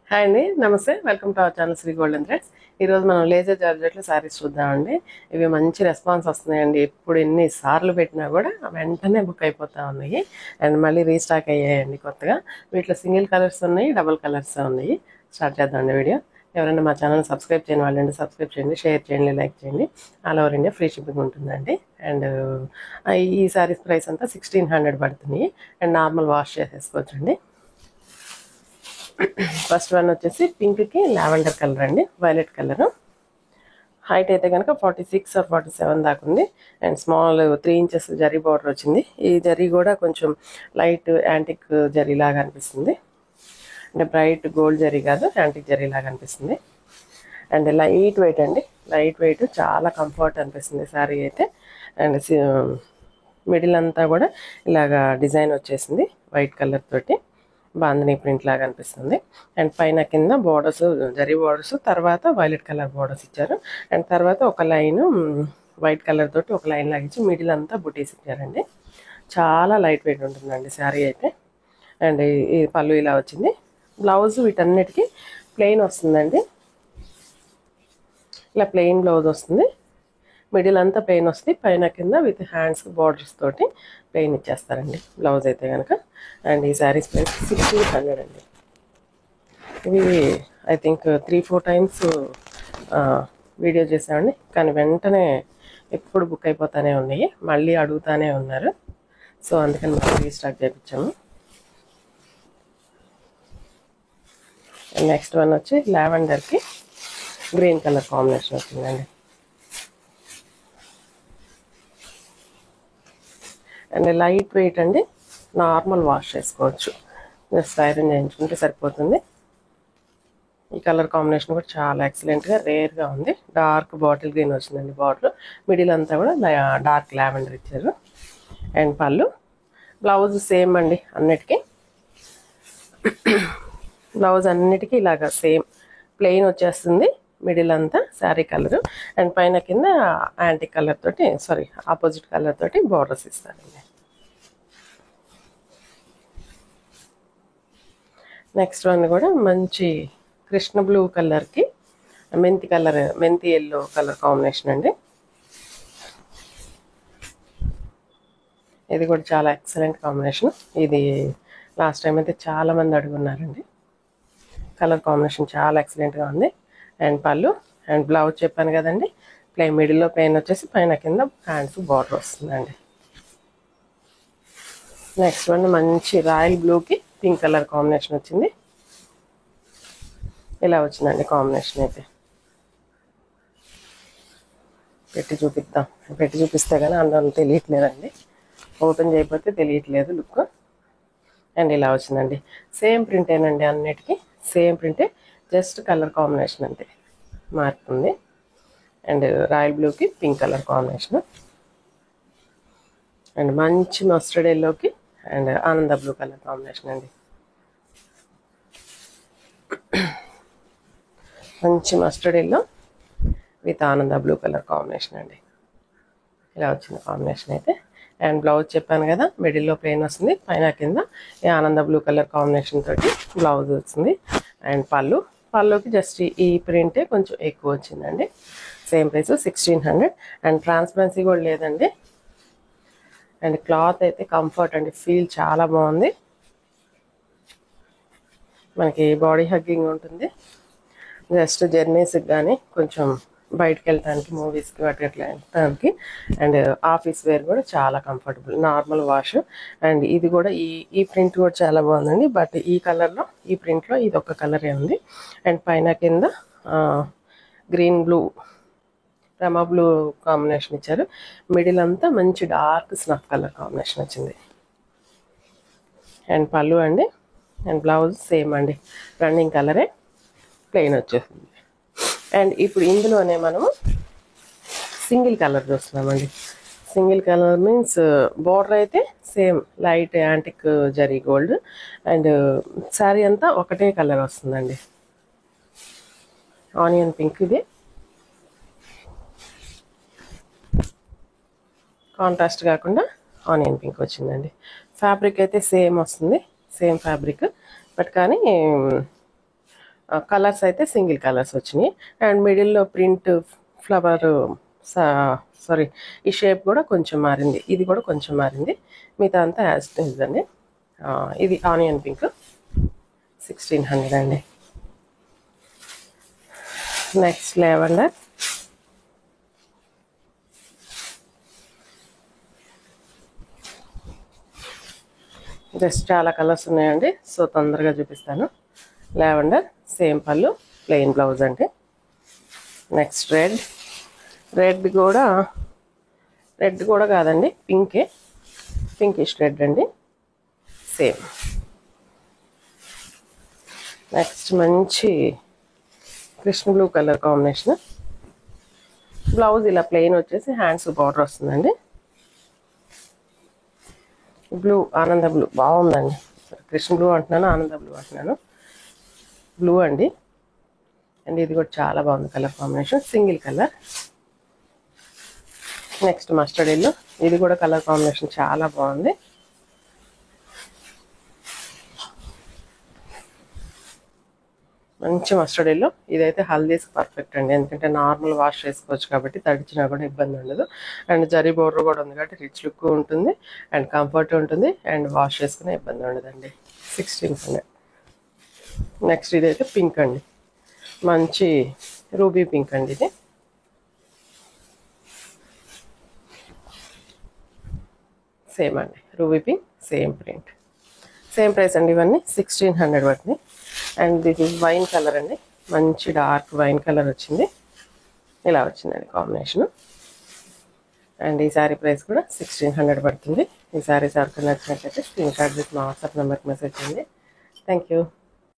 Hi అండి, నమస్తే. Welcome to our channel Sri golden threads. ఈరోజు మనం లేజర్ జార్జెట్లో శారీస్ చూద్దామండి. ఇవి మంచి రెస్పాన్స్ వస్తున్నాయండి. ఎప్పుడు ఎన్నిసార్లు పెట్టినా కూడా వెంటనే బుక్ అయిపోతూ ఉన్నాయి. అండ్ మళ్ళీ రీస్టాక్ అయ్యాయండి కొత్తగా. వీటిలో సింగిల్ కలర్స్ ఉన్నాయి, డబుల్ కలర్స్ ఉన్నాయి. స్టార్ట్ చేద్దామండి వీడియో. ఎవరైనా మా ఛానల్ సబ్స్క్రైబ్ చేయని వాళ్ళండి సబ్స్క్రైబ్ చేయండి, షేర్ చేయండి, లైక్ చేయండి. All over India free shipping ఉంటుందండి. అండ్ ఈ శారీస్ ప్రైస్ అంతా 1600 పడుతున్నాయి. అండ్ నార్మల్ వాష్ చేసేసుకోవచ్చండి. ఫస్ట్ వన్ వచ్చేసి పింక్కి లావెండర్ కలర్ అండి, వైలెట్ కలర్. హైట్ అయితే కనుక 46 or 47 దాకా ఉంది. And small 3 inches zari border వచ్చింది. ఈ జరీ కూడా కొంచెం లైట్ యాంటిక్ జరీ లాగా అనిపిస్తుంది. అంటే బ్రైట్ గోల్డ్ జరీ కాదు, యాంటిక్ జరీ లాగా అనిపిస్తుంది. అండ్ లైట్ వెయిట్ అండి, లైట్ వెయిట్, చాలా కంఫర్ట్ అనిపిస్తుంది శారీ అయితే. అండ్ మిడిల్ అంతా కూడా ఇలాగా డిజైన్ వచ్చేసింది వైట్ కలర్ తోటి, బాందిని ప్రింట్ లాగా అనిపిస్తుంది. అండ్ పైన కింద బోర్డర్స్, జరీ బోర్డర్స్, తర్వాత వైలెట్ కలర్ బోర్డర్స్ ఇచ్చారు. అండ్ తర్వాత ఒక లైన్ వైట్ కలర్ తోటి ఒక లైన్ లాగా ఇచ్చి మిడిల్ అంతా బుటీస్ ఇచ్చారండి. చాలా లైట్ వెయిట్ ఉంటుందండి శారీ అయితే. అండ్ ఈ పళ్ళు ఇలా వచ్చింది. బ్లౌజ్ వీటన్నిటికీ ప్లెయిన్ వస్తుందండి. ఇలా ప్లెయిన్ బ్లౌజ్ వస్తుంది. మిడిల్ అంతా ప్లెయిన్ వస్తుంది, పైన కింద విత్ హ్యాండ్స్ బార్డర్స్ తోటి ప్లెయిన్ ఇచ్చేస్తారండి బ్లౌజ్ అయితే కనుక. అండ్ ఈ శారీస్ ప్రైస్ 1600 అండి. ఇవి ఐ థింక్ 3-4 times వీడియో చేసామండి, కానీ వెంటనే ఎప్పుడు బుక్ అయిపోతానే ఉన్నాయి, మళ్ళీ అడుగుతానే ఉన్నారు. సో అందుకని మనం రీస్టాక్ చేయించాము. నెక్స్ట్ వన్ వచ్చి లావెండర్కి గ్రీన్ కలర్ కాంబినేషన్ వచ్చిందండి. అండ్ లైట్ వెయిట్ అండి, నార్మల్ వాష్ చేసుకోవచ్చు, జస్ట్ ఐరన్ చేయించుకుంటే సరిపోతుంది. ఈ కలర్ కాంబినేషన్ కూడా చాలా ఎక్సలెంట్గా రేర్గా ఉంది. డార్క్ బాటిల్ గ్రీన్ వచ్చిందండి బార్డర్. మిడిల్ అంతా కూడా డార్క్ లావెండర్ ఇచ్చారు. అండ్ పళ్ళు, బ్లౌజ్ సేమ్ అండి అన్నిటికీ. బ్లౌజ్ అన్నిటికీ ఇలాగా సేమ్ ప్లెయిన్ వచ్చేస్తుంది. మిడిల్ అంతా శారీ కలరు. అండ్ పైన కింద యాంటిక్ కలర్ తోటి, సారీ ఆపోజిట్ కలర్ తోటి బార్డర్స్ ఇస్తారండి. నెక్స్ట్ వన్ కూడా మంచి కృష్ణ బ్లూ కలర్కి మెంతి ఎల్లో కలర్ కాంబినేషన్ అండి. ఇది కూడా చాలా ఎక్సలెంట్ కాంబినేషన్. ఇది లాస్ట్ టైం అయితే చాలామంది అడుగున్నారండి. కలర్ కాంబినేషన్ చాలా ఎక్సలెంట్గా ఉంది. అండ్ పళ్ళు అండ్ బ్లౌజ్ చెప్పాను కదండి, మిడిల్లో ప్లెయిన్ వచ్చేసి పైన కింద హ్యాండ్స్ బార్డర్ వస్తుందండి. నెక్స్ట్ వన్ మంచి రాయల్ బ్లూకి పింక్ కలర్ కాంబినేషన్ వచ్చింది. ఇలా వచ్చిందండి కాంబినేషన్ అయితే. పెట్టి చూపిద్దాం, పెట్టి చూపిస్తే కానీ అందరం తెలియట్లేదండి, ఓపెన్ చేయకపోతే తెలియట్లేదు లుక్. అండ్ ఇలా వచ్చిందండి. సేమ్ ప్రింటేనండి, అన్నిటికీ సేమ్ ప్రింటే, జస్ట్ కలర్ కాంబినేషన్ అంతే మారుతుంది. అండ్ రాయల్ బ్లూకి పింక్ కలర్ కాంబినేషన్. అండ్ మంచి మస్టర్డ్ ఎల్లోకి అండ్ ఆనంద బ్లూ కలర్ కాంబినేషన్ అండి. మంచి మస్టర్డ్ ఎల్లో విత్ ఆనంద బ్లూ కలర్ కాంబినేషన్ అండి. ఇలా వచ్చింది కాంబినేషన్ అయితే. అండ్ బ్లౌజ్ చెప్పాను కదా, మిడిల్లో ప్లెయిన్ వస్తుంది, పైన కింద ఈ ఆనంద బ్లూ కలర్ కాంబినేషన్ తోటి బ్లౌజ్ వచ్చింది. అండ్ పళ్ళుకి జస్ట్ ఈ ప్రింటే కొంచెం ఎక్కువ వచ్చిందండి. Same price 1600. అండ్ ట్రాన్స్పరెన్సీ కూడా లేదండి. అండ్ క్లాత్ అయితే కంఫర్ట్ అండి, ఫీల్ చాలా బాగుంది. మనకి బాడీ హగ్గింగ్ ఉంటుంది. జస్ట్ జర్నీస్కి కానీ కొంచెం బయటకు వెళ్ళటానికి, మూవీస్కి వాటి అట్లా వెళ్ళటానికి. అండ్ ఆఫీస్ వేర్ కూడా చాలా కంఫర్టబుల్, నార్మల్ వాష్. అండ్ ఇది కూడా ఈ ప్రింట్ కూడా చాలా బాగుందండి. బట్ ఈ కలర్లో, ఈ ప్రింట్లో ఇది ఒక కలరే ఉంది. అండ్ పైన కింద గ్రీన్ బ్లూ, రమా బ్లూ కాంబినేషన్ ఇచ్చారు. మిడిల్ అంతా మంచి డార్క్ స్నఫ్ కలర్ కాంబినేషన్ వచ్చింది. అండ్ పళ్ళు అండి. అండ్ బ్లౌజ్ సేమ్ అండి, రన్నింగ్ కలరే, ప్లెయిన్ వచ్చేసింది. అండ్ ఇప్పుడు ఇందులోనే మనము సింగిల్ కలర్ చూస్తున్నామండి. సింగిల్ కలర్ మీన్స్ బోర్డర్ అయితే same light antique zari gold. And sari అంతా ఒకటే కలర్ వస్తుందండి, ఆనియన్ పింక్. ఇది కాంట్రాస్ట్ కాకుండా ఆనియన్ పింక్ వచ్చిందండి. ఫ్యాబ్రిక్ అయితే సేమ్ వస్తుంది, సేమ్ ఫ్యాబ్రిక్. బట్ కానీ కలర్స్ అయితే సింగిల్ కలర్స్ వచ్చినాయి. అండ్ మిడిల్లో ప్రింట్ ఫ్లవర్ సారీ ఈ షేప్ కూడా కొంచెం మారింది, ఇది కూడా కొంచెం మారింది. మిగతా అంతా యాజ్ ఇట్ అండి. ఇది ఆనియన్ పింక్ 1600 అండి. నెక్స్ట్ లావెండర్, జస్ట్ చాలా కలర్స్ ఉన్నాయండి, సో తొందరగా చూపిస్తాను. లావెండర్ సేమ్ పళ్ళు, ప్లెయిన్ బ్లౌజ్ అండి. నెక్స్ట్ రెడ్ కూడా కాదండి, పింకిష్ రెడ్ అండి, సేమ్. నెక్స్ట్ మంచి Krishna blue colour combination. Blouse ఇలా ప్లెయిన్ వచ్చేసి హ్యాండ్స్ బార్డర్ వస్తుందండి. బ్లూ, ఆనంద బ్లూ బాగుందండి. కృష్ణ బ్లూ అంటున్నాను, ఆనంద బ్లూ అంటున్నాను. బ్లూ అండి. అండ్ ఇది కూడా చాలా బాగుంది colour combination, single colour. Next mustard yellow, ఇది కూడా కలర్ కాంబినేషన్ చాలా బాగుంది. మంచి మస్టర్డ్ ఎల్లో. ఇదైతే హల్దీస్కి పర్ఫెక్ట్ అండి, ఎందుకంటే నార్మల్ వాష్ చేసుకోవచ్చు కాబట్టి తడిచినా కూడా ఇబ్బంది ఉండదు. అండ్ జరీ బోర్డర్ కూడా ఉంది కాబట్టి రిచ్ లుక్ ఉంటుంది అండ్ కంఫర్ట్ ఉంటుంది అండ్ వాష్ చేసుకునే ఇబ్బంది ఉండదండి. 1600. నెక్స్ట్ ఇదైతే పింక్ అండి, మంచి రూబీ పింక్ అండి. ఇది సేమ్ అండి, ruby pink, same print, same price అండి. ఇవన్నీ 1600 పడుతుంది. And this is wine colour అండి, మంచి డార్క్ వైన్ కలర్ వచ్చింది, ఇలా వచ్చిందండి కాంబినేషను. అండ్ ఈ శారీ ప్రైస్ కూడా 1600 పడుతుంది. ఈ శారీ సార్కి నచ్చినట్లయితే స్క్రీన్ షాట్ చేసి మా వాట్సాప్ నెంబర్కి మెసేజ్ చేయండి. Thank you.